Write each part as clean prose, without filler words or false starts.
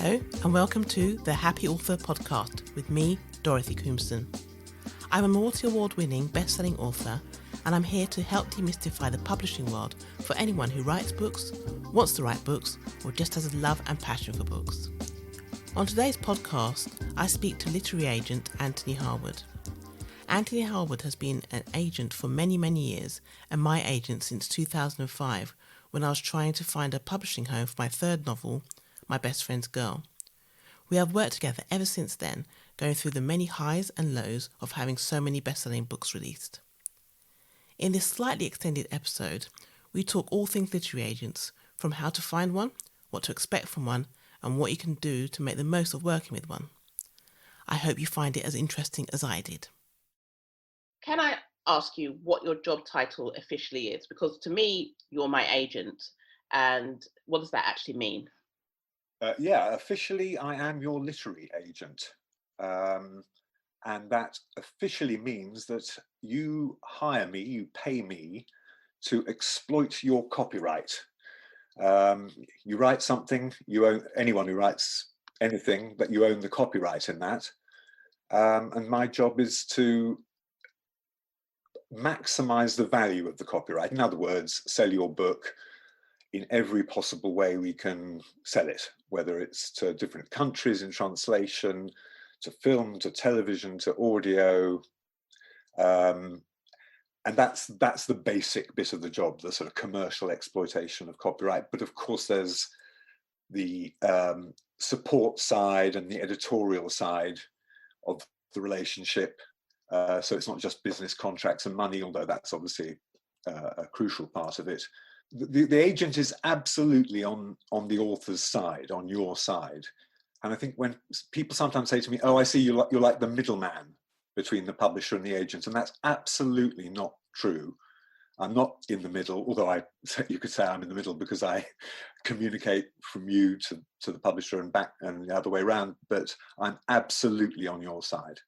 Hello and welcome to the Happy Author podcast with me, Dorothy Coomston. I'm a multi-award-winning best-selling author and I'm here to help demystify the publishing world for anyone who writes books, wants to write books, or just has a love and passion for books. On today's podcast, I speak to literary agent Antony Harwood. Antony Harwood has been an agent for many, many years and my agent since 2005 when I was trying to find a publishing home for my third novel, My Best Friend's Girl. We have worked together ever since then, going through the many highs and lows of having so many best-selling books released. In this slightly extended episode, we talk all things literary agents, from how to find one, what to expect from one, and what you can do to make the most of working with one. I hope you find it as interesting as I did. Can I ask you what your job title officially is? Because to me, you're my agent, and what does that actually mean? Officially I am your literary agent. And that officially means that you hire me, you pay me to exploit your copyright. You write something, you own, anyone who writes anything, but you own the copyright in that. And my job is to maximize the value of the copyright. In other words, sell your book in every possible way we can sell it, whether it's to different countries in translation, to film, to television, to audio. And that's the basic bit of the job, the sort of commercial exploitation of copyright. But of course, there's the support side and the editorial side of the relationship. So it's not just business contracts and money, although that's obviously a crucial part of it. The agent is absolutely on the author's side, on your side. And I think when people sometimes say to me, oh, I see you're like the middleman between the publisher and the agent, and that's absolutely not true. I'm not in the middle, although you could say I'm in the middle because I communicate from you to the publisher and back and the other way around, but I'm absolutely on your side.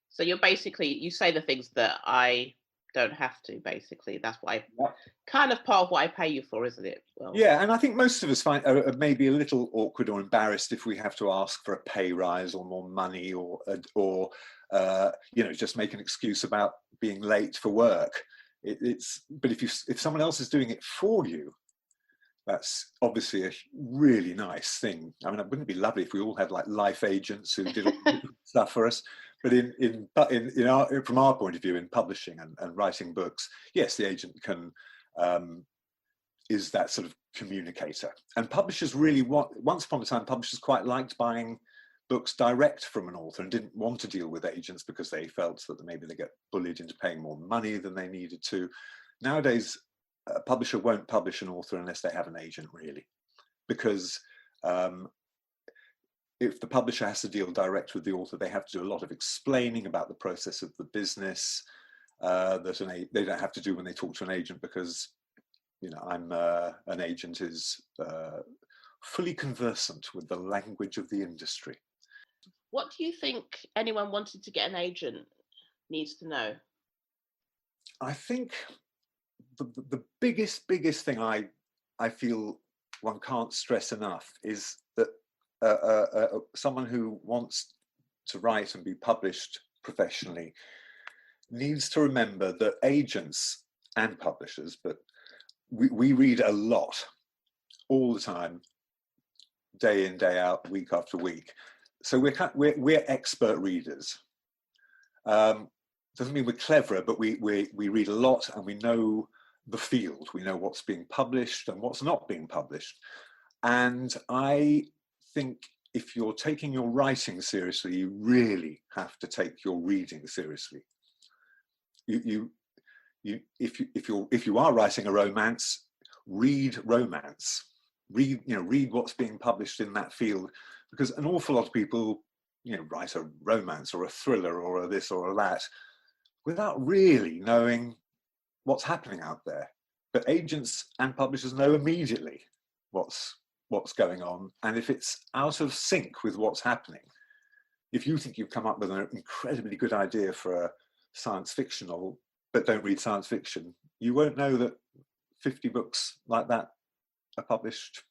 So you're basically, you say the things that I don't have to, basically. That's what kind of part of what I pay you for, isn't it? Well, yeah, and I think most of us find maybe a little awkward or embarrassed if we have to ask for a pay rise or more money or just make an excuse about being late for work. But if someone else is doing it for you, that's obviously a really nice thing. I mean, it wouldn't be lovely if we all had like life agents who did all the stuff for us. But from our point of view, in publishing and writing books, yes, the agent is that sort of communicator. And publishers really once upon a time, publishers quite liked buying books direct from an author and didn't want to deal with agents because they felt that maybe they get bullied into paying more money than they needed to. Nowadays, a publisher won't publish an author unless they have an agent, really, because if the publisher has to deal direct with the author, they have to do a lot of explaining about the process of the business that they don't have to do when they talk to an agent, because an agent is fully conversant with the language of the industry. What do you think anyone wanting to get an agent needs to know? I think the biggest thing I feel one can't stress enough is that someone who wants to write and be published professionally needs to remember that agents and publishers, but we read a lot all the time, day in, day out, week after week. So we're expert readers. Doesn't mean we're cleverer, but we read a lot and we know the field. We know what's being published and what's not being published. And I think if you're taking your writing seriously, you really have to take your reading seriously. If you are writing a romance, read romance. Read what's being published in that field, because an awful lot of people, write a romance or a thriller or a this or a that without really knowing what's happening out there. But agents and publishers know immediately what's going on, and if it's out of sync with what's happening, if you think you've come up with an incredibly good idea for a science fiction novel but don't read science fiction, you won't know that 50 books like that are published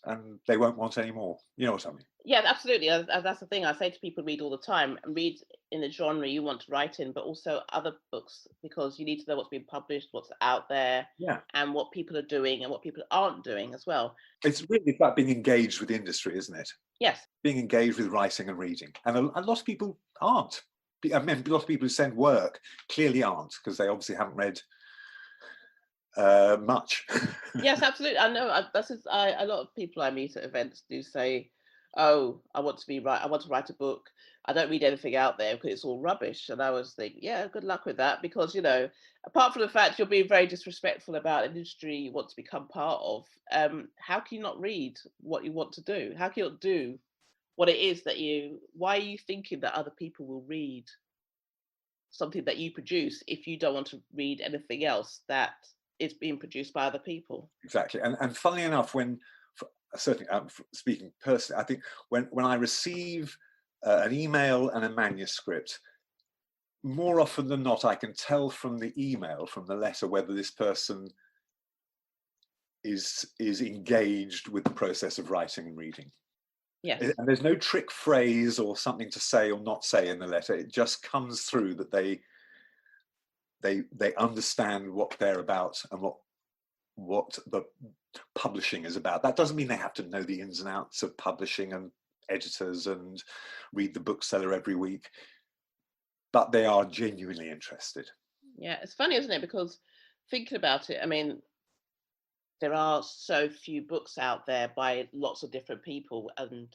and they won't want any more. You know what I mean? Yeah, absolutely. That's the thing I say to people: read all the time, and read in the genre you want to write in, but also other books, because you need to know what's been published, what's out there, Yeah. and what people are doing and what people aren't doing as well. It's really about being engaged with the industry, isn't it? Yes. Being engaged with writing and reading. And a lot of people aren't. I mean, a lot of people who send work clearly aren't, because they obviously haven't read much. Yes, absolutely. I know. A lot of people I meet at events do say, "Oh, I want to be right. I want to write a book. I don't read anything out there because it's all rubbish." And I was thinking, "Yeah, good luck with that." Because apart from the fact you're being very disrespectful about an industry you want to become part of, how can you not read what you want to do? How can you not do what it is that you? Why are you thinking that other people will read something that you produce if you don't want to read anything else that is being produced by other people? Exactly. And funnily enough, certainly speaking personally, I think when I receive an email and a manuscript, more often than not, I can tell from the email, from the letter, whether this person is engaged with the process of writing and reading. Yes. And there's no trick phrase or something to say or not say in the letter. It just comes through that they understand what they're about and what the publishing is about. That doesn't mean they have to know the ins and outs of publishing and editors and read the bookseller every week, but they are genuinely interested. Yeah, it's funny, isn't it? Because thinking about it, I mean, there are so few books out there by lots of different people, and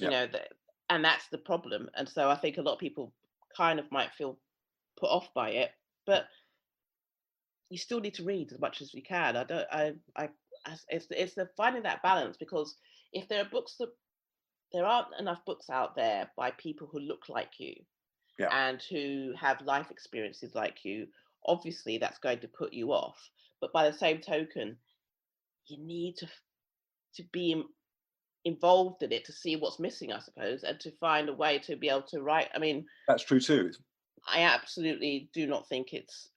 you Yeah, know that, and that's the problem. And so I think a lot of people kind of might feel put off by it, but you still need to read as much as you can. I don't. It's the finding that balance, because if there are books that there aren't enough books out there by people who look like you yeah, and who have life experiences like you, obviously that's going to put you off. But by the same token, you need to be involved in it to see what's missing, I suppose, and to find a way to be able to write. I mean, that's true too. I absolutely do not think it's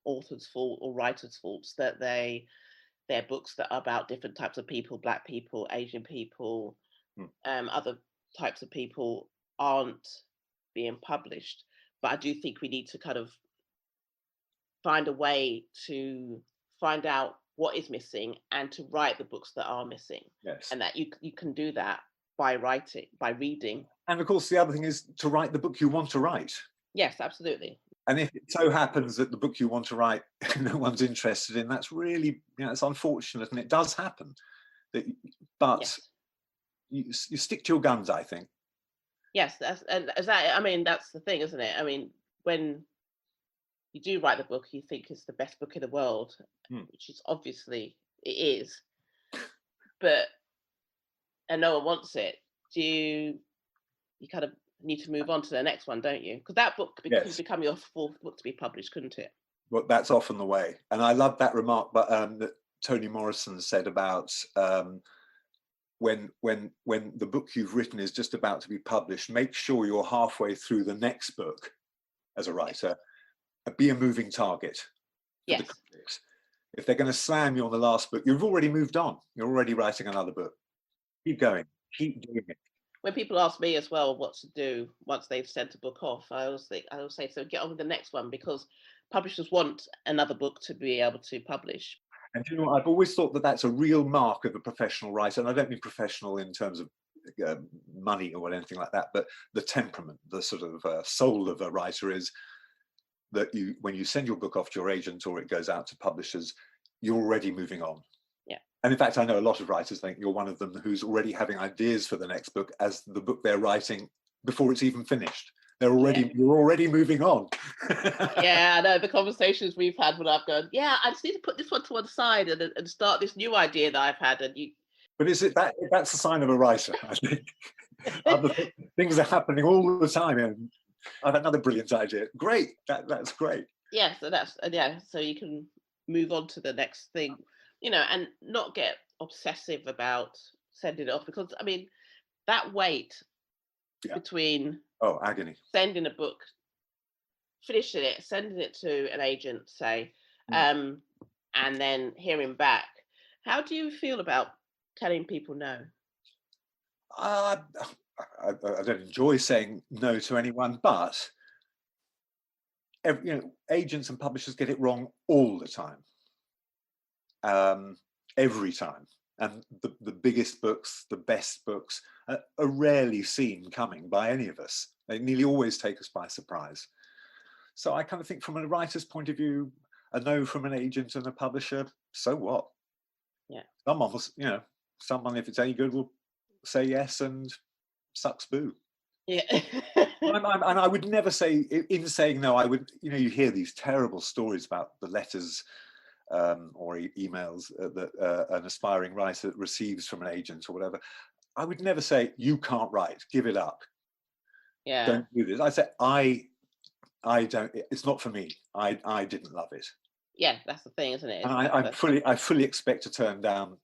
authors' fault or writers' faults that they're books that are about different types of people, black people, Asian people, Hmm. other types of people aren't being published. But I do think we need to kind of find a way to find out what is missing and to write the books that are missing, Yes. and that you can do that by writing, by reading. And of course, the other thing is to write the book you want to write. Yes, absolutely. And if it so happens that the book you want to write no one's interested in, that's really, it's unfortunate, and it does happen. But Yes, you stick to your guns, I think. yes, I mean, that's the thing, isn't it? I mean, when you do write the book you think it's the best book in the world, Hmm. which is obviously it is, but and no one wants it, do you kind of need to move on to the next one, don't you? Because that book could Yes. become your fourth book to be published, couldn't it? Well, that's often the way. And I love that remark, but that Toni Morrison said about when the book you've written is just about to be published, make sure you're halfway through the next book as a writer. Be a moving target for the Yes. critics. If they're going to slam you on the last book, you've already moved on. You're already writing another book. Keep going. Keep doing it. When people ask me as well what to do once they've sent a book off, I always say, so get on with the next one, because publishers want another book to be able to publish. And you know what? I've always thought that that's a real mark of a professional writer. And I don't mean professional in terms of money or anything like that, but the temperament, the sort of soul of a writer is that when you send your book off to your agent or it goes out to publishers, you're already moving on. Yeah. And in fact, I know a lot of writers think you're one of them who's already having ideas for the next book as the book they're writing before it's even finished. You're already moving on. Yeah, I know the conversations we've had when I've gone, yeah, I just need to put this one to one side and start this new idea that I've had, and you. But is it that's a sign of a writer, I think. Other things are happening all the time, and I have another brilliant idea. Great, that's great. Yeah, so you can move on to the next thing, and not get obsessive about sending it off, because I mean that wait between Agony. sending a book, finishing it, sending it to an agent, say, and then hearing back. How do you feel about telling people no? Uh, I don't enjoy saying no to anyone, but agents and publishers get it wrong all the time, every time. And the biggest books, the best books, are rarely seen coming by any of us. They nearly always take us by surprise. So I kind of think, from a writer's point of view, a no from an agent and a publisher, so what? Yeah. Someone will, someone, if it's any good, will say yes and sucks boo. Yeah. And I would never say, in saying no, I would, you hear these terrible stories about the letters or emails that an aspiring writer receives from an agent or whatever. I would never say, you can't write, give it up. Yeah. Don't do this. I say, I don't, it's not for me. I didn't love it. Yeah, that's the thing, isn't it? And I fully expect to turn down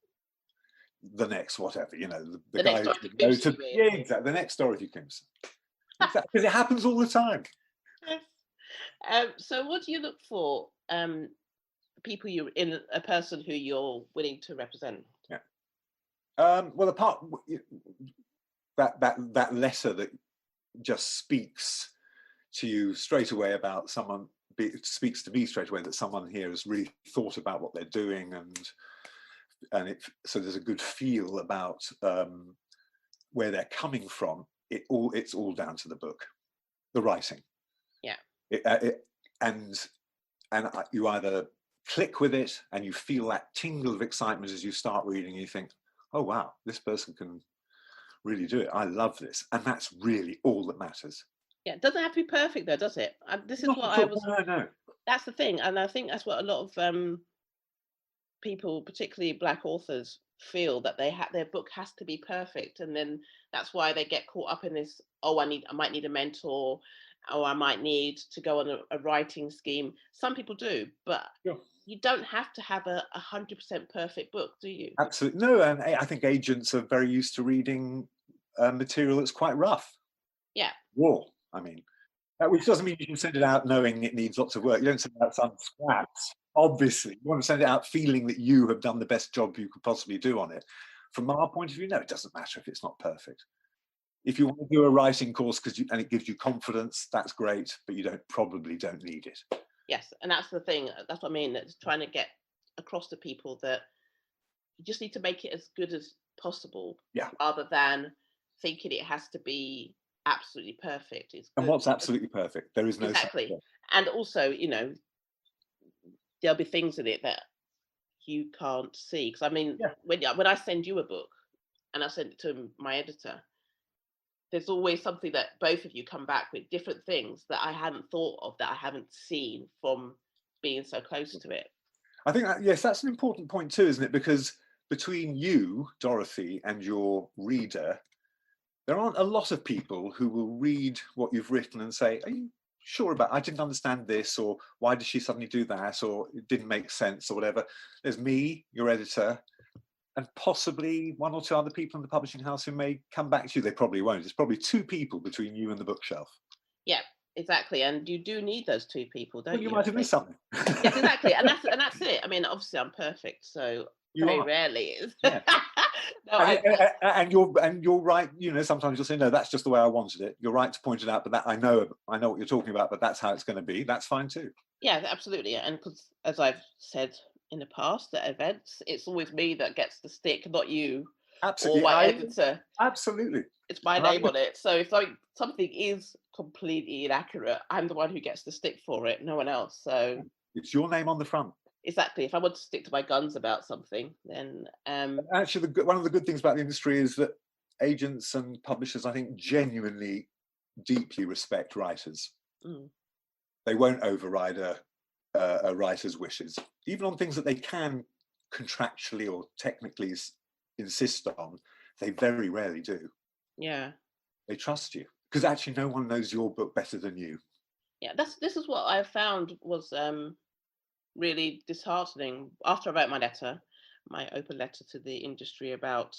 the next whatever, the guy next who's Dorothy Coombs, yeah, exactly, the next Dorothy Coombs. Exactly, because it happens all the time. So what do you look for people you in a person who you're willing to represent? Yeah. Well, apart that letter that just speaks to you straight away about someone, it speaks to me straight away that someone here has really thought about what they're doing, and so there's a good feel about where they're coming from. It's all down to the book, the writing. Yeah. And you either click with it and you feel that tingle of excitement as you start reading, and you think, oh wow, this person can really do it. I love this. And that's really all that matters. Yeah, it doesn't have to be perfect though, does it? This is Not what at I all. was. No. That's the thing, and I think that's what a lot of people, particularly Black authors, feel, that their book has to be perfect, and then that's why they get caught up in this. Oh, I might need a mentor, or I might need to go on a writing scheme. Some people do, but Sure. you don't have to have a 100% perfect book, do you? Absolutely no. And I think agents are very used to reading material that's quite rough. Yeah. Raw. I mean, which doesn't mean you can send it out knowing it needs lots of work. You don't send out some scraps. Obviously, you want to send it out feeling that you have done the best job you could possibly do on it. From our point of view, no, it doesn't matter if it's not perfect. If you want to do a writing course and it gives you confidence, that's great, but you probably don't need it. Yes, and that's the thing. That's what I mean. It's trying to get across to people that you just need to make it as good as possible, rather than thinking it has to be absolutely perfect. And what's absolutely perfect? There is no exactly. And also, there'll be things in it that you can't see. Because I mean, when I send you a book and I send it to my editor, there's always something that both of you come back with, different things that I hadn't thought of, that I haven't seen from being so close to it. I think yes, that's an important point too, isn't it? Because between you, Dorothy, and your reader, there aren't a lot of people who will read what you've written and say, are you sure about, I didn't understand this, or why did she suddenly do that, or it didn't make sense, or whatever. There's me, your editor, and possibly one or two other people in the publishing house who may come back to you. They probably won't. It's probably two people between you and the bookshelf. Yeah, exactly. And you do need those two people, don't you? You might have missed something. Yes, exactly. And that's it. I mean, obviously I'm perfect, so very rarely is. Yeah. No, and you're right. Sometimes you'll say, no, that's just the way I wanted it. You're right to point it out, but that I know what you're talking about, but that's how it's going to be. That's fine too. Yeah, absolutely. And because, as I've said in the past at events, it's always me that gets the stick, not you. Absolutely. Or my editor. Absolutely. It's my name on it. So if something is completely inaccurate, I'm the one who gets the stick for it, no one else. So it's your name on the front. Exactly. If I want to stick to my guns about something, then actually, one of the good things about the industry is that agents and publishers, I think, genuinely, deeply respect writers. Mm. They won't override a writer's wishes, even on things that they can contractually or technically insist on. They very rarely do. Yeah. They trust you because actually, no one knows your book better than you. Yeah, this is what I found was really disheartening after I wrote my open letter to the industry about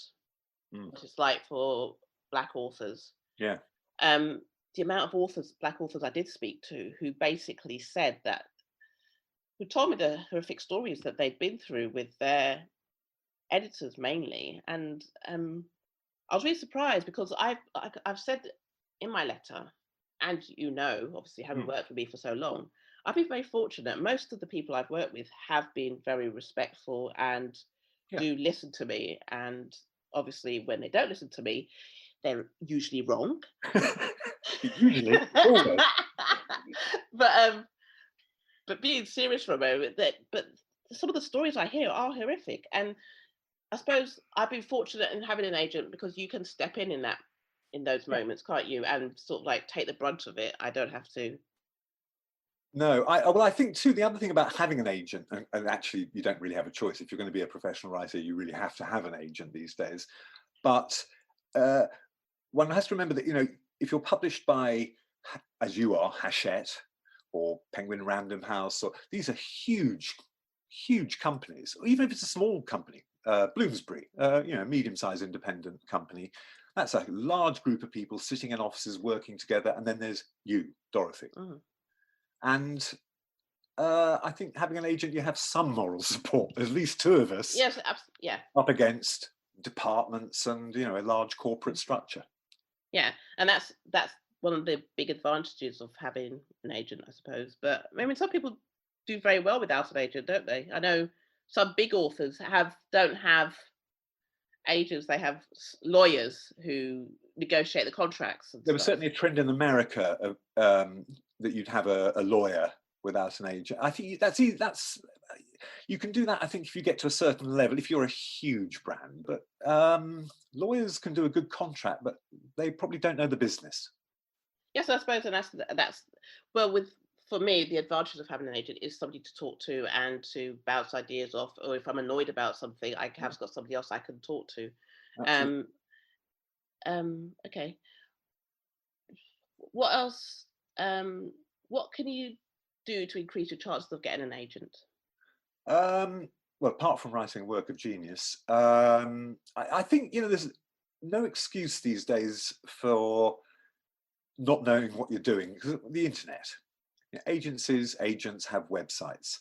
what it's like for Black authors. Yeah. The amount of Black authors I did speak to who basically said that, who told me the horrific stories that they'd been through with their editors mainly, and I was really surprised because I've said in my letter, and obviously having worked with me for so long, I've been very fortunate. Most of the people I've worked with have been very respectful and Yeah. do listen to me. And obviously, when they don't listen to me, they're usually wrong. Usually, always. But being serious for a moment, but some of the stories I hear are horrific, and I suppose I've been fortunate in having an agent because you can step in those moments, can't you? And sort of like take the brunt of it. I don't have to. No, I think too, the other thing about having an agent, and actually you don't really have a choice. If you're going to be a professional writer, you really have to have an agent these days. But one has to remember that, if you're published by, as you are, Hachette or Penguin Random House, or these are huge, huge companies, or even if it's a small company, Bloomsbury, medium-sized independent company, that's a large group of people sitting in offices working together, and then there's you, Dorothy. Mm. And I think having an agent, you have some moral support. There's at least two of us Yes, yeah. up against departments and a large corporate structure. Yeah, and that's one of the big advantages of having an agent, I suppose. But I mean, some people do very well without an agent, don't they? I know some big authors don't have agents; they have lawyers who negotiate the contracts. And There was stuff. certainly a trend in America of, that you'd have a lawyer without an agent. I think that's you can do that. I think if you get to a certain level, if you're a huge brand, but lawyers can do a good contract, but they probably don't know the business. Yes, I suppose, and that's well, for me, the advantage of having an agent is somebody to talk to and to bounce ideas off, or if I'm annoyed about something, I have got somebody else I can talk to. Absolutely. Okay. What else? What can you do to increase your chances of getting an agent? Well, apart from writing a work of genius, I think there's no excuse these days for not knowing what you're doing, because the internet, agents have websites.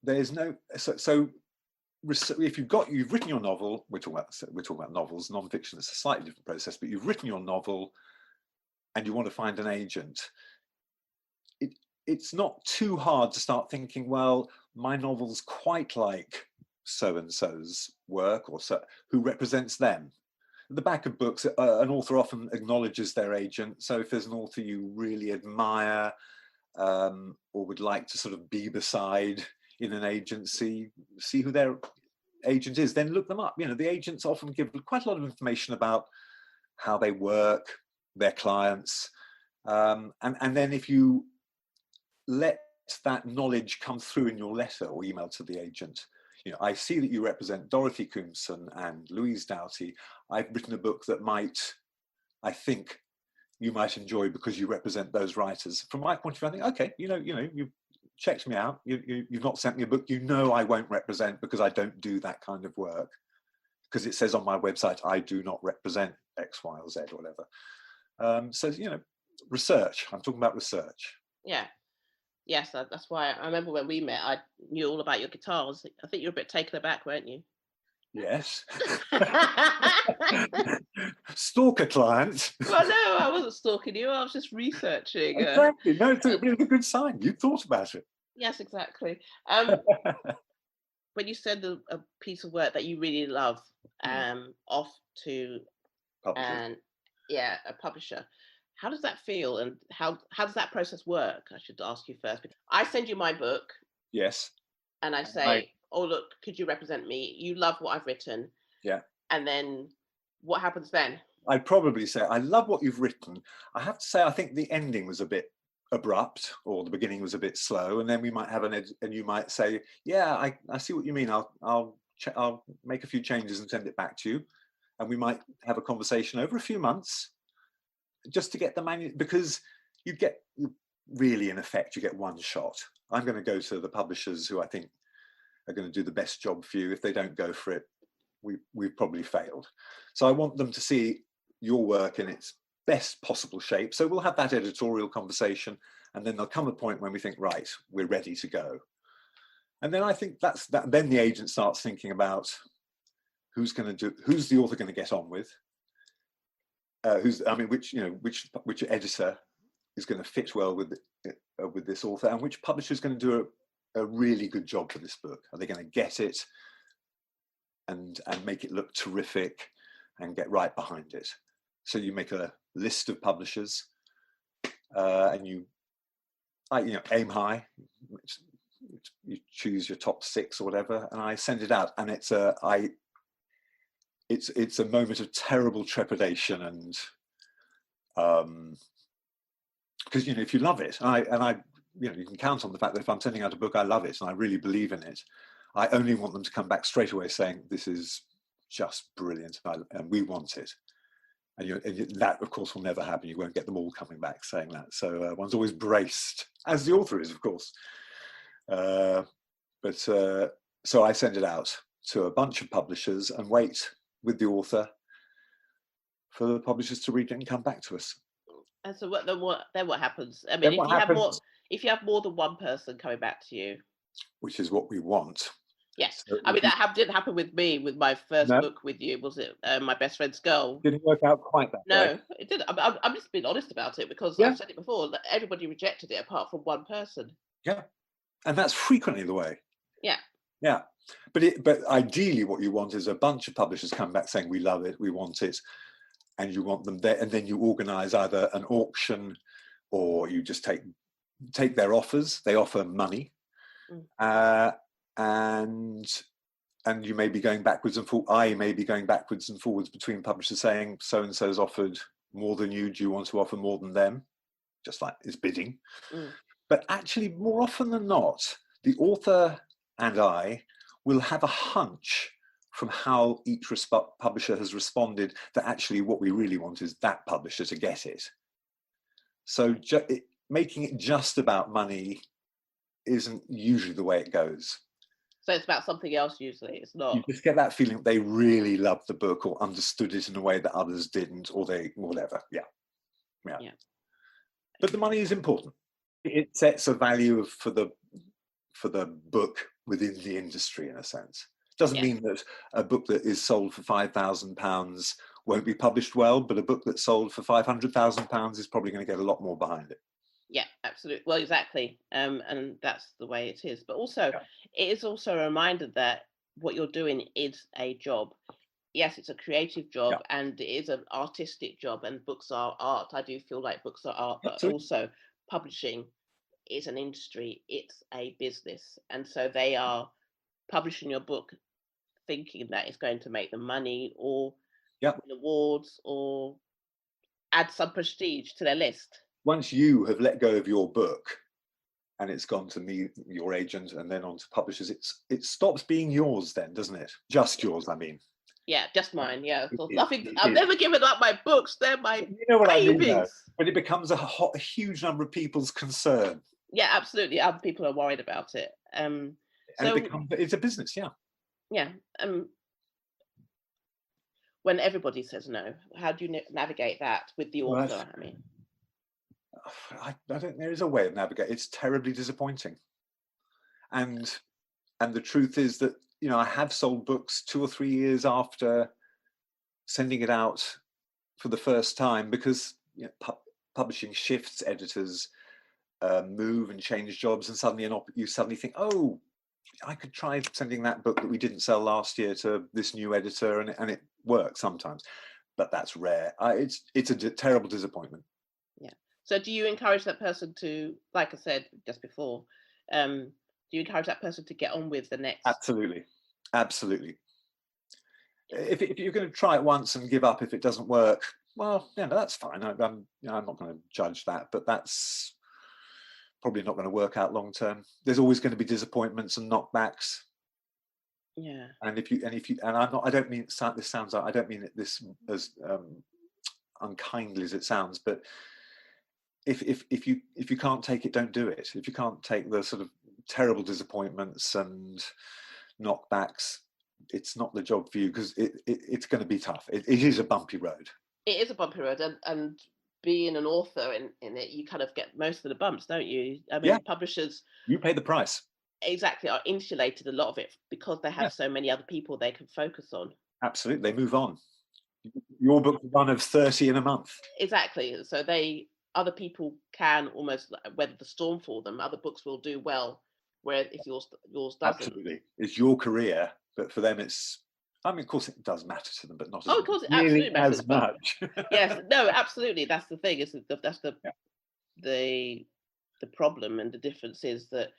There's no so if you've written your novel, we're talking about novels, non-fiction. It's a slightly different process, but you've written your novel and you want to find an agent. It's not too hard to start thinking, well, my novel's quite like so and so's work, or so who represents them. At the back of books, an author often acknowledges their agent. So if there's an author you really admire, or would like to sort of be beside in an agency, see who their agent is, then look them up. The agents often give quite a lot of information about how they work, their clients, and then if you let that knowledge come through in your letter or email to the agent. I see that you represent Dorothy Coomson and Louise Doughty. I've written a book that I think you might enjoy because you represent those writers. From my point of view, I think, okay, you've checked me out. You've not sent me a book I won't represent because I don't do that kind of work. Because it says on my website, I do not represent X, Y, or Z, or whatever. So, research. I'm talking about research. Yeah. Yes, that's why I remember when we met, I knew all about your guitars. I think you were a bit taken aback, weren't you? Yes. Stalker client. Well, no, I wasn't stalking you. I was just researching. Exactly. No, it's a really good sign. You thought about it. Yes, exactly. When you send a piece of work that you really love off to a publisher, how does that feel, and how does that process work? I should ask you first. I send you my book. Yes. And I say, oh, look, could you represent me? You love what I've written. Yeah. And then what happens then? I'd probably say, I love what you've written. I have to say, I think the ending was a bit abrupt, or the beginning was a bit slow. And then we might have and you might say, yeah, I see what you mean. I'll make a few changes and send it back to you. And we might have a conversation over a few months just to get the manuscript, because you get really, in effect, you get one shot. I'm going to go to the publishers who I think are going to do the best job for you. If they don't go for it, we've probably failed. So I want them to see your work in its best possible shape. So we'll have that editorial conversation, and then there'll come a point when we think, right, we're ready to go. And then I think that's that. Then the agent starts thinking about who's the author going to get on with? Which editor is going to fit well with this author, and which publisher is going to do a really good job for this book? Are they going to get it and make it look terrific and get right behind it? So you make a list of publishers, and you aim high. You choose your top 6 or whatever, and I send it out, and it's a moment of terrible trepidation, and because if you love it, and I you can count on the fact that if I'm sending out a book I love it and I really believe in it, I only want them to come back straight away saying this is just brilliant and we want it. And that of course will never happen. You won't get them all coming back saying that. So one's always braced, as the author is, of course. So I send it out to a bunch of publishers and wait with the author for the publishers to read it and come back to us. And so what happens? I mean, if you have more than one person coming back to you, which is what we want. Yes, so, I mean that didn't happen with me with my first book with you. Was it My Best Friend's Girl? Didn't work out quite that way. No, it didn't. I'm just being honest about it because I've said it before. That everybody rejected it apart from one person. Yeah, and that's frequently the way. Yeah. Yeah, but ideally, what you want is a bunch of publishers come back saying we love it, we want it, and you want them there, and then you organise either an auction or you just take their offers. They offer money. And you may be going backwards and forwards. I may be going backwards and forwards between publishers saying so and so's offered more than you. Do you want to offer more than them? Just like it's bidding. But actually, more often than not, the author and I will have a hunch from how each publisher has responded that actually what we really want is that publisher to get it. So making it just about money isn't usually the way it goes. So it's about something else usually. It's not. You just get that feeling they really loved the book or understood it in a way that others didn't, or they whatever. Yeah. But the money is important. It sets a value for the book within the industry in a sense. Doesn't mean that a book that is sold for £5,000 won't be published well, but a book that's sold for £500,000 is probably going to get a lot more behind it. Yeah, absolutely. Well, exactly. And that's the way it is. But also, it is also a reminder that what you're doing is a job. Yes, it's a creative job and it is an artistic job, and books are art. I do feel like books are art, but also publishing is an industry. It's a business. And so they are publishing your book thinking that it's going to make them money or win awards or add some prestige to their list. Once you have let go of your book and it's gone to me, your agent, and then on to publishers, it stops being yours then, doesn't it? Just yours, I mean. Yeah, just mine, yeah. I've never given up my books. They're my what babies. I mean, but it becomes a huge number of people's concern. Yeah, absolutely. Other people are worried about it. And it's a business, Yeah. When everybody says no, how do you navigate that with the author? I mean, I don't think there is a way of navigating. It's terribly disappointing. And the truth is that, I have sold books 2 or 3 years after sending it out for the first time because publishing shifts, editors move and change jobs, and suddenly you suddenly think, oh, I could try sending that book that we didn't sell last year to this new editor, and it works sometimes, but that's rare. It's a terrible disappointment. Yeah. So do you encourage that person to, like I said just before, do you encourage that person to get on with the next? Absolutely. If you're going to try it once and give up if it doesn't work, well, that's fine. I'm not going to judge that, but that's probably not going to work out long term. There's always going to be disappointments and knockbacks. Yeah. And I don't mean this sounds like, I don't mean this as unkindly as it sounds, but if you can't take it, don't do it. If you can't take the sort of terrible disappointments and knockbacks, it's not the job for you, because it's going to be tough. It is a bumpy road. It is a bumpy road, and being an author in it, you kind of get most of the bumps, don't you? I mean, publishers, you pay the price. Exactly, are insulated a lot of it because they have so many other people they can focus on. Absolutely, they move on. Your book is one of 30 in a month. Exactly. So other people can almost weather the storm for them. Other books will do well, where if yours doesn't. Absolutely, it's your career, but for them, it's. I mean, of course, it does matter to them, but not as, of course, it nearly absolutely matters, as much. Yes, no, absolutely. That's the thing. That's Yeah. the problem, and the difference is that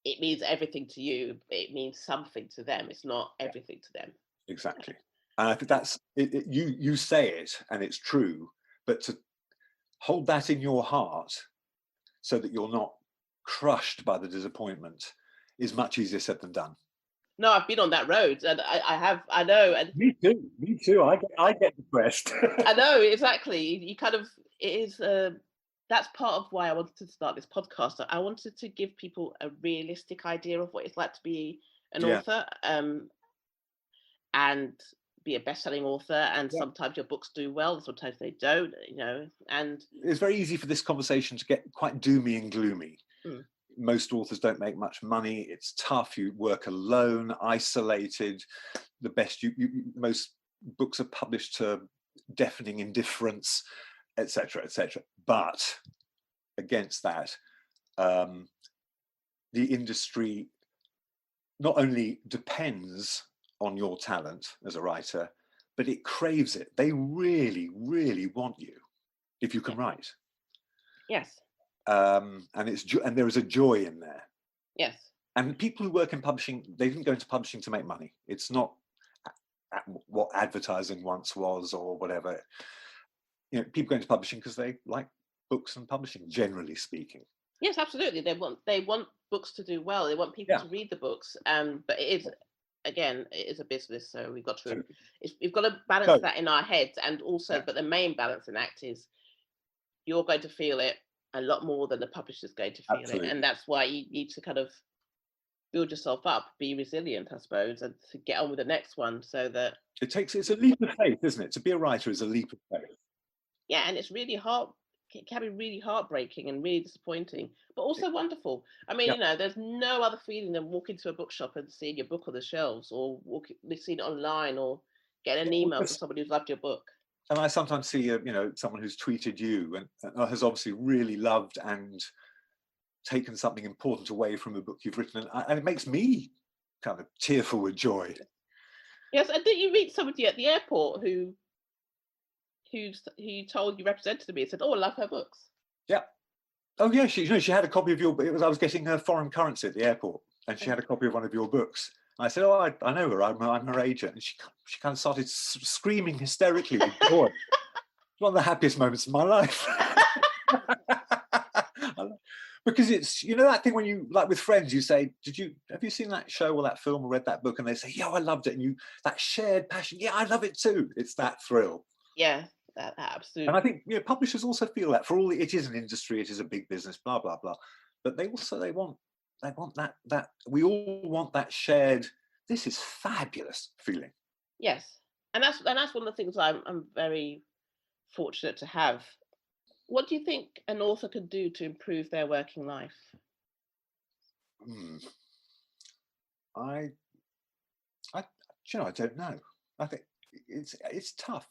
it means everything to you. It means something to them. It's not everything to them. Exactly, and I think that's it. You say it, and it's true, but to hold that in your heart so that you're not crushed by the disappointment is much easier said than done. No, I've been on that road, and I know. And Me too. I get depressed. I know, exactly. You kind of, it is, that's part of why I wanted to start this podcast. I wanted to give people a realistic idea of what it's like to be an author, and be a best-selling author. And sometimes your books do well, and sometimes they don't, and it's very easy for this conversation to get quite doomy and gloomy. Most authors don't make much money. It's tough. You work alone, isolated. The best most books are published to deafening indifference, etc., etc. But against that, the industry not only depends on your talent as a writer, but it craves it. They really, really want you if you can write. Yes. And there is a joy in there. Yes. And people who work in publishing, they didn't go into publishing to make money. It's not what advertising once was or whatever. People go into publishing because they like books and publishing, generally speaking. Yes, absolutely. They want books to do well. They want people to read the books. But it is, again, it is a business, so we've got to balance that in our heads, and also, but the main balancing act is you're going to feel it a lot more than the publisher's going to feel it, and that's why you need to kind of build yourself up, be resilient, I suppose, and to get on with the next one, so that it's a leap of faith, isn't it? To be a writer is a leap of faith. Yeah, and it's really hard. It can be really heartbreaking and really disappointing, but also wonderful. I mean, there's no other feeling than walking to a bookshop and seeing your book on the shelves, or seeing it online, or getting an email from somebody who's loved your book. And I sometimes see, someone who's tweeted you and has obviously really loved and taken something important away from a book you've written, and it makes me kind of tearful with joy. Yes, and did you meet somebody at the airport who told you, represented me, and said, "Oh, I love her books"? Yeah. Oh yeah, she had a copy of your book. I was getting her foreign currency at the airport, and she had a copy of one of your books. And I said, "Oh, I know her. I'm her agent." And she kind of started screaming hysterically with joy. It's one of the happiest moments of my life. Because it's, that thing when you, like with friends, you say, have you seen that show or that film or read that book? And they say, yeah, I loved it. And that shared passion, yeah, I love it too. It's that thrill. Yeah, absolutely. And I think publishers also feel that. For all it is an industry, it is a big business, blah blah blah. But they want that we all want that shared. This is fabulous feeling. Yes, and that's one of the things I'm very fortunate to have. What do you think an author could do to improve their working life? I don't know. I think it's tough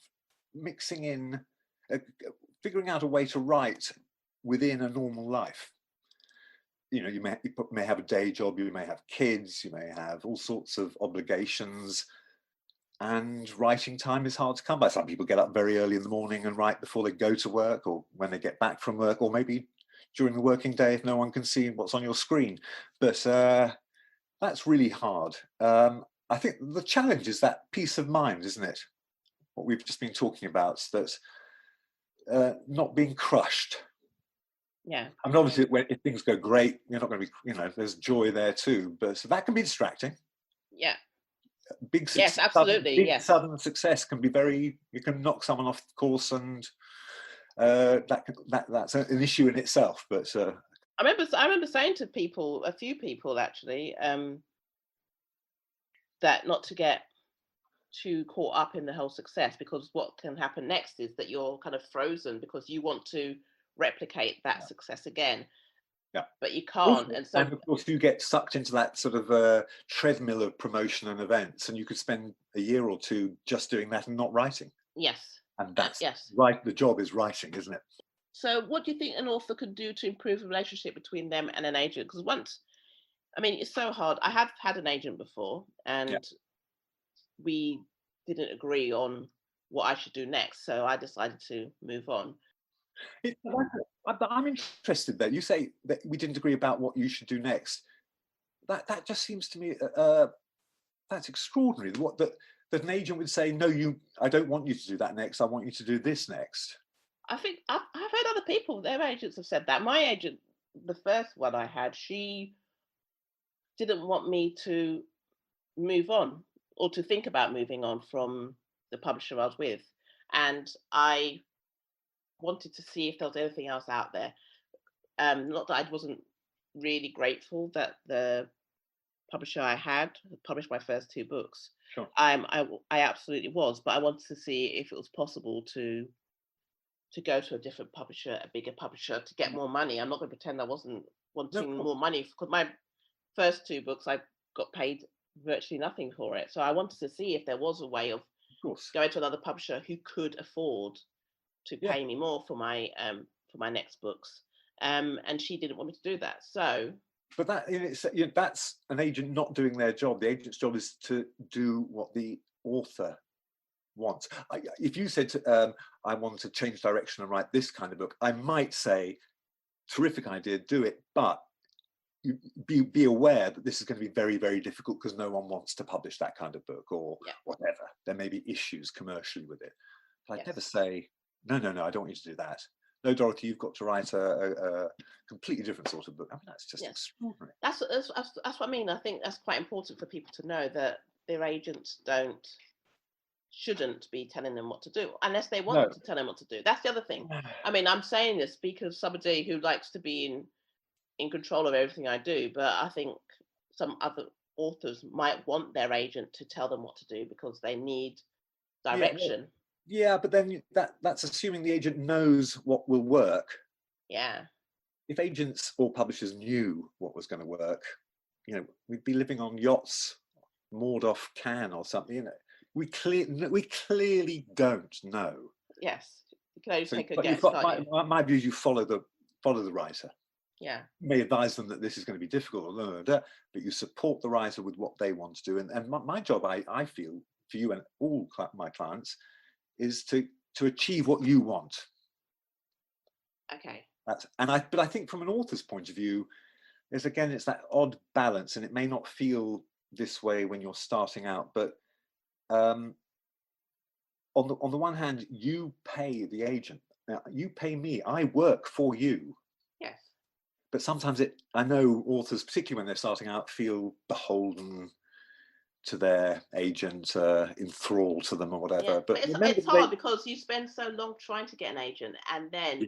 mixing in, figuring out a way to write within a normal life. You may have a day job, you may have kids, you may have all sorts of obligations, and writing time is hard to come by. Some people get up very early in the morning and write before they go to work, or when they get back from work, or maybe during the working day if no one can see what's on your screen. But that's really hard. I think the challenge is that peace of mind, isn't it? What we've just been talking about, that not being crushed. Yeah. I mean, obviously, if things go great, you're not going to be, there's joy there too. But so that can be distracting. Yeah. Big success, yes, absolutely. Sudden success can be you can knock someone off course, and that's an issue in itself. But I remember saying to a few people actually, that not to get too caught up in the whole success, because what can happen next is that you're kind of frozen because you want to replicate that success again. Yeah. but you can't. Also, And so, and of course, you get sucked into that sort of treadmill of promotion and events, and you could spend a year or two just doing that and not writing. yes, And that's yes. right. The job is writing, isn't it? So what do you think an author could do to improve the relationship between them and an agent? Because it's so hard. I have had an agent before, Yeah. and we didn't agree on what I should do next. So I decided to move on. But I'm interested there. You say that we didn't agree about what you should do next. That just seems to me that's extraordinary. That an agent would say, no, I don't want you to do that next. I want you to do this next. I think I've heard other people, their agents have said that. My agent, the first one I had, she didn't want me to move on or to think about moving on from the publisher I was with. And I wanted to see if there was anything else out there. Not that I wasn't really grateful that the publisher I had published my first two books. Sure. I absolutely was, but I wanted to see if it was possible to go to a different publisher, a bigger publisher, to get more money. I'm not going to pretend I wasn't wanting more money, because my first two books I got paid virtually nothing for it. So I wanted to see if there was a way of going to another publisher who could afford to pay me more for my next books. And she didn't want me to do that. So, but that's an agent not doing their job. The agent's job is to do what the author wants. If you said I want to change direction and write this kind of book, I might say, terrific idea, do it, but you be aware that this is going to be very, very difficult because no one wants to publish that kind of book, or whatever. There may be issues commercially with it. But I'd never say, no, I don't want you to do that. No, Dorothy, you've got to write a completely different sort of book. I mean, that's just extraordinary. That's what I mean. I think that's quite important for people to know, that their agents shouldn't be telling them what to do unless they want to tell them what to do. That's the other thing. I mean, I'm saying this because somebody who likes to be in control of everything I do, but I think some other authors might want their agent to tell them what to do because they need direction. Yeah, but then that's assuming the agent knows what will work. Yeah. If agents or publishers knew what was going to work, we'd be living on yachts moored off Cannes or something. We clearly don't know. Yes, you can only take a guess. My view is you follow the writer. Yeah. You may advise them that this is going to be difficult, but you support the writer with what they want to do. And my job, I feel, for you and all my clients, is to achieve what you want. Okay. But I think from an author's point of view, it's that odd balance, and it may not feel this way when you're starting out, but on the one hand, you pay the agent. Now, you pay me. I work for you. Yes. But sometimes I know authors, particularly when they're starting out, feel beholden to their agent, enthralled to them or whatever. Yeah. But it's hard because you spend so long trying to get an agent, and then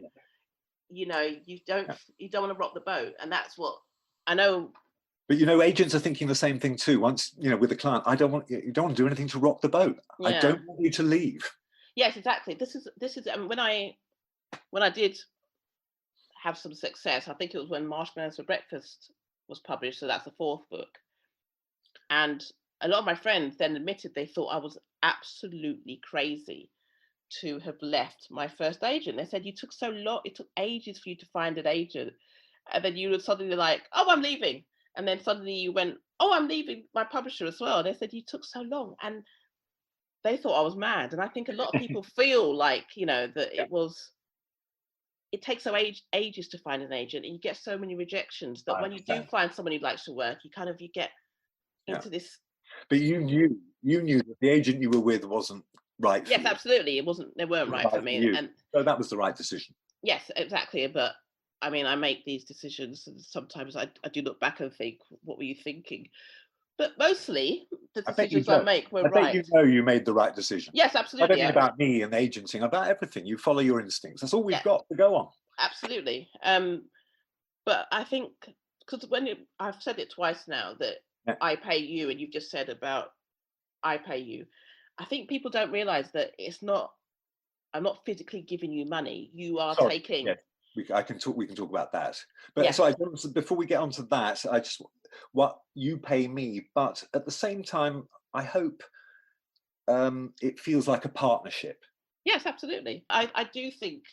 you don't want to rock the boat, and that's what I know. But agents are thinking the same thing too. Once with a client, you don't want to do anything to rock the boat. I don't want you to leave. Yes, exactly. This is when I did have some success. I think it was when Marshmallows for Breakfast was published, so that's the fourth book. And a lot of my friends then admitted they thought I was absolutely crazy to have left my first agent. They said, you took so long, it took ages for you to find an agent. And then you were suddenly like, oh, I'm leaving. And then suddenly you went, oh, I'm leaving my publisher as well. They said, you took so long. And they thought I was mad. And I think a lot of people feel like, that it takes so ages to find an agent, and you get so many rejections that when you do find someone who likes to work, you get into this. But you knew that the agent you were with wasn't right for you. Yes, absolutely. They weren't right for me. And so that was the right decision. Yes, exactly. But I mean, I make these decisions, and sometimes I do look back and think, what were you thinking? But mostly the decisions I make were right. I bet you made the right decision. Yes, absolutely. I don't mean about me and agenting, about everything. You follow your instincts. That's all we've got to go on. Absolutely. But I think, because I've said it twice now that I pay you, and you've just said about I pay you. I think people don't realize that I'm not physically giving you money. You are taking. Yes. We can talk about that. But Yeah. so before we get onto that, what you pay me, but at the same time, I hope it feels like a partnership. Yes, absolutely. I do think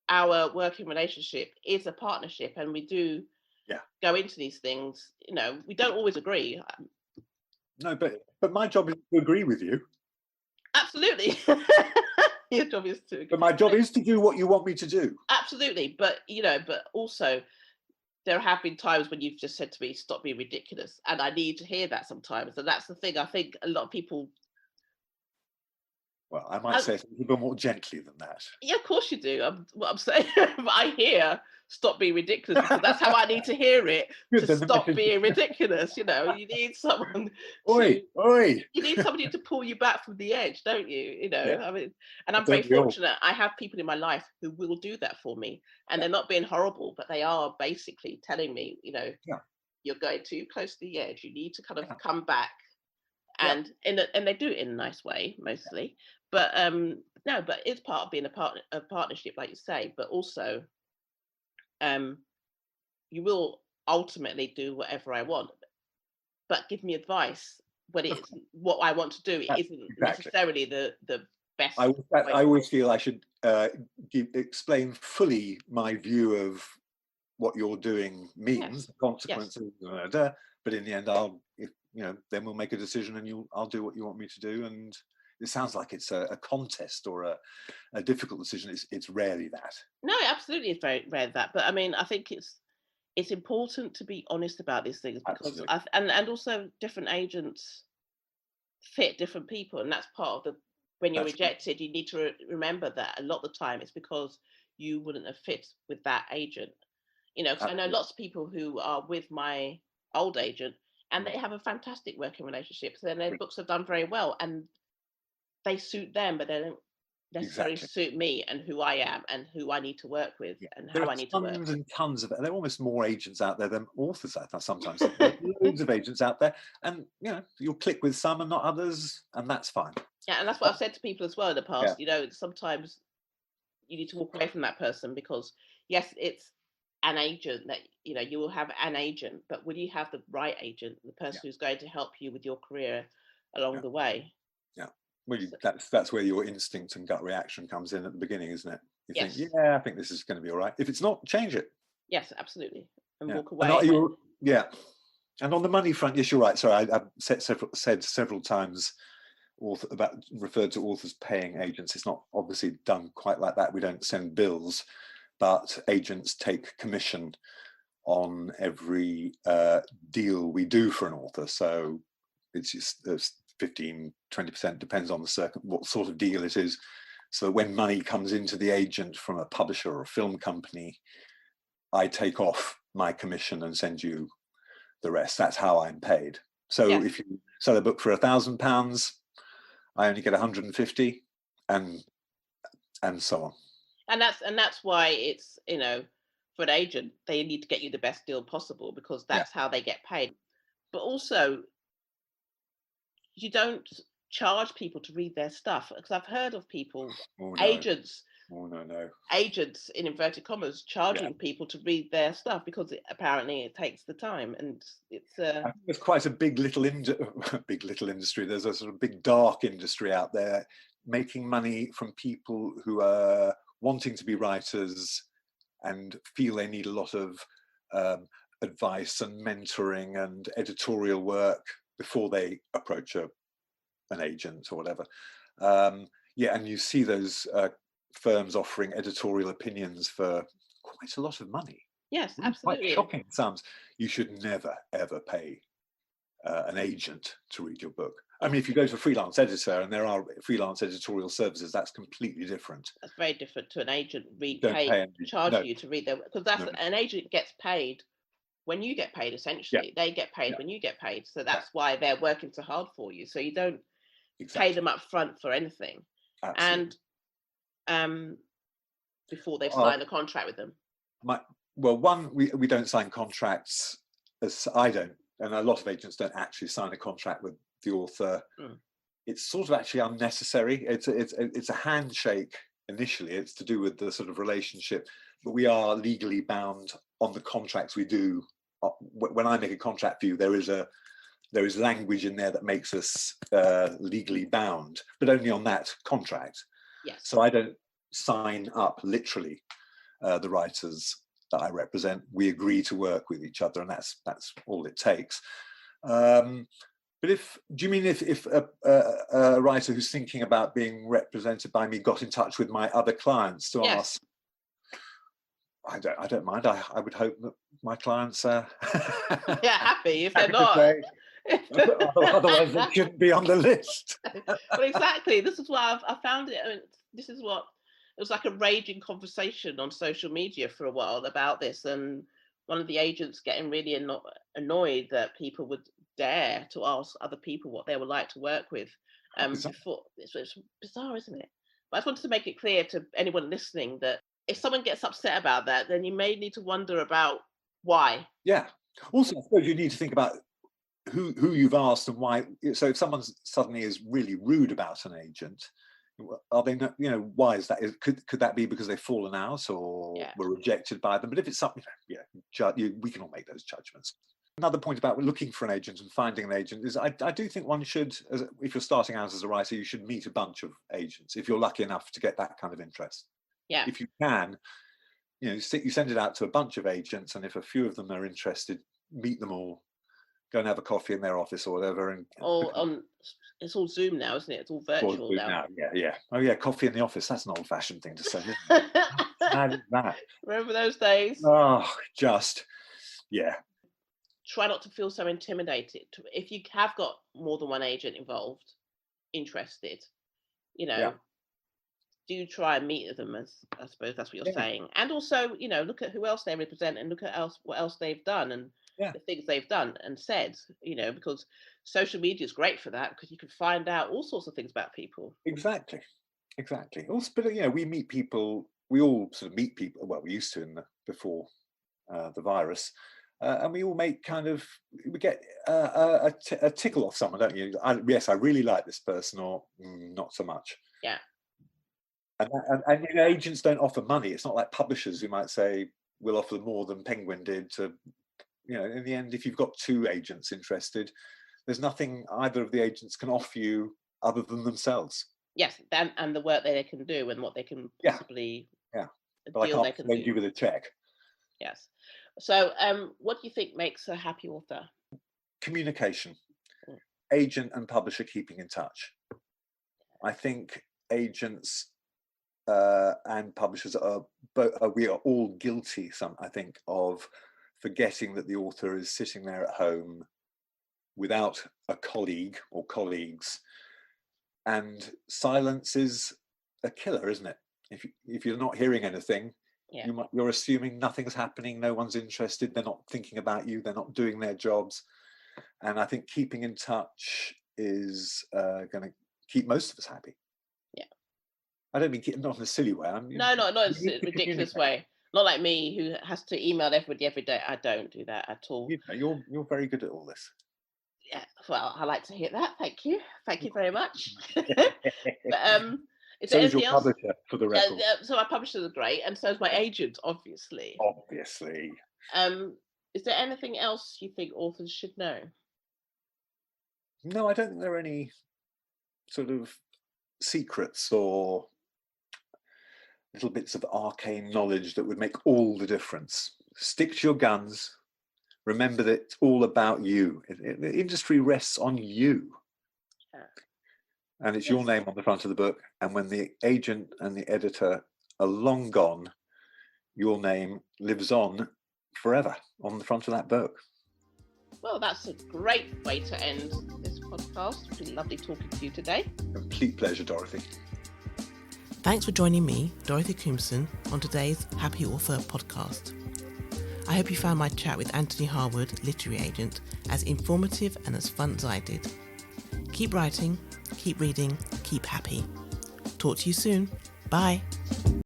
our working relationship is a partnership, and we do go into these things. We don't always agree. No, but my job is to agree with you. Absolutely. Your job is to. But my job is to do what you want me to do. Absolutely, but also there have been times when you've just said to me, "Stop being ridiculous," and I need to hear that sometimes. And that's the thing. I think a lot of people. Well, I might say it a little bit more gently than that. Yeah, of course you do. What I'm saying, but I hear "stop being ridiculous" because that's how I need to hear it. Good, To stop being ridiculous. You need someone oi, to. oi. You need somebody to pull you back from the edge, don't you? Yeah. I mean, and I'm very fortunate. I have people in my life who will do that for me, and they're not being horrible, but they are basically telling me, you're going too close to the edge. You need to kind of come back, and they do it in a nice way mostly. But no, but it's part of being a partnership, like you say. But also, you will ultimately do whatever I want, but give me advice when it's what I want to do. It isn't necessarily the best. I always feel I should explain fully my view of what you're doing means, the consequences, but in the end, then we'll make a decision, and I'll do what you want me to do. And it sounds like it's a contest or a difficult decision. It's rarely that. No, absolutely, it's very rare that. But I mean, I think it's important to be honest about these things, because and also different agents fit different people, and that's part of when you're rejected, you need to remember that a lot of the time it's because you wouldn't have fit with that agent. Because I know lots of people who are with my old agent and they have a fantastic working relationship. So then their books have done very well and they suit them, but they don't necessarily suit me and who I am and who I need to work with and how I need to work. There are tons and tons of it. There are almost more agents out there than authors, I think, sometimes. There are loads of agents out there, and you'll click with some and not others, and that's fine. Yeah, and that's what I've said to people as well in the past. Sometimes you need to walk away from that person because, yes, it's an agent that, you will have an agent, but will you have the right agent, the person who's going to help you with your career along the way? Yeah. Well, that's where your instinct and gut reaction comes in at the beginning, isn't it? You think, I think this is going to be all right. If it's not, change it. Yes, absolutely. And walk away. And on the money front, yes, you're right. Sorry, I've said several times referred to authors paying agents. It's not obviously done quite like that. We don't send bills, but agents take commission on every deal we do for an author. So it's just 15, 20%, depends on what sort of deal it is. So when money comes into the agent from a publisher or a film company, I take off my commission and send you the rest. That's how I'm paid. So if you sell a book for £1,000, I only get 150, and so on. And that's why it's, for an agent, they need to get you the best deal possible because that's how they get paid. But also, you don't charge people to read their stuff, because I've heard of people, agents in inverted commas, charging people to read their stuff because apparently it takes the time, and it's quite a big little industry. There's a sort of big dark industry out there making money from people who are wanting to be writers and feel they need a lot of advice and mentoring and editorial work before they approach an agent or whatever. And you see those firms offering editorial opinions for quite a lot of money. Yes, absolutely. Quite shocking sums. You should never, ever pay an agent to read your book. I mean, if you go to a freelance editor, and there are freelance editorial services, that's completely different. That's very different to an agent charging you to read their, because an agent gets paid when you get paid, essentially. They get paid when you get paid. So that's why they're working so hard for you. So you don't pay them up front for anything. Absolutely. And before they've signed a contract with them. We don't sign contracts, as I don't, and a lot of agents don't actually sign a contract with the author. It's sort of actually unnecessary. It's a handshake initially. It's to do with the sort of relationship, but we are legally bound on the contracts we do. When I make a contract for you, there is language in there that makes us legally bound, but only on that contract. Yes. So I don't sign up literally the writers that I represent. We agree to work with each other, and that's all it takes. But do you mean if a writer who's thinking about being represented by me got in touch with my other clients to ask? I don't mind. I would hope that my clients are happy if they're not. Otherwise, they shouldn't be on the list. Well, exactly. This is why I found it. I mean, this is what it was like a raging conversation on social media for a while about this, and one of the agents getting really annoyed that people would dare to ask other people what they would like to work with. Before it's bizarre, isn't it? But I just wanted to make it clear to anyone listening that if someone gets upset about that, then you may need to wonder about why. Yeah. Also, I suppose you need to think about who you've asked and why. So if someone suddenly is really rude about an agent, are they not, why is that? Could that be because they've fallen out or were rejected by them? But if it's something, we can all make those judgments. Another point about looking for an agent and finding an agent is I do think one should, if you're starting out as a writer, you should meet a bunch of agents if you're lucky enough to get that kind of interest. Yeah. If you can, you send it out to a bunch of agents, and if a few of them are interested, meet them all, go and have a coffee in their office or whatever. It's all Zoom now, isn't it? It's all virtual now. Yeah. Oh yeah, coffee in the office. That's an old-fashioned thing to say, isn't it? that. Remember those days? Oh, Try not to feel so intimidated. If you have got more than one agent involved, interested, do try and meet them, as I suppose that's what you're saying. And also, look at who else they represent and look at what else they've done and the things they've done and said, because social media is great for that, because you can find out all sorts of things about people. Exactly. Also, but we meet people, we all sort of meet people, well, we used to before the virus, and we all make we get a tickle off someone, don't you? Yes, I really like this person, or not so much. Yeah. And agents don't offer money. It's not like publishers who might say, we'll offer more than Penguin did to, in the end, if you've got two agents interested, there's nothing either of the agents can offer you other than themselves. Yes, and the work that they can do and what they can possibly but I can't send you with a check. Yes. So what do you think makes a happy author? Communication. Agent and publisher keeping in touch. I think agents and publishers we are all guilty, of forgetting that the author is sitting there at home without a colleague or colleagues, and silence is a killer, isn't it? If you're not hearing anything, you're assuming nothing's happening, no one's interested, they're not thinking about you, they're not doing their jobs. And I think keeping in touch is going to keep most of us happy. I don't mean not in a silly way. Not in a ridiculous way. Not like me, who has to email everybody every day. I don't do that at all. You're very good at all this. Yeah, well, I like to hear that. Thank you very much. But is so there is your anything else? Publisher, for the record. So my publishers are great, and so is my agent, obviously. Is there anything else you think authors should know? No, I don't think there are any sort of secrets or little bits of arcane knowledge that would make all the difference. Stick to your guns. Remember that it's all about you. The industry rests on you. And it's your name on the front of the book. And when the agent and the editor are long gone, your name lives on forever on the front of that book. Well, that's a great way to end this podcast. It's been lovely talking to you today. Complete pleasure, Dorothy. Thanks for joining me, Dorothy Coomson, on today's Happy Author podcast. I hope you found my chat with Antony Harwood, literary agent, as informative and as fun as I did. Keep writing, keep reading, keep happy. Talk to you soon. Bye.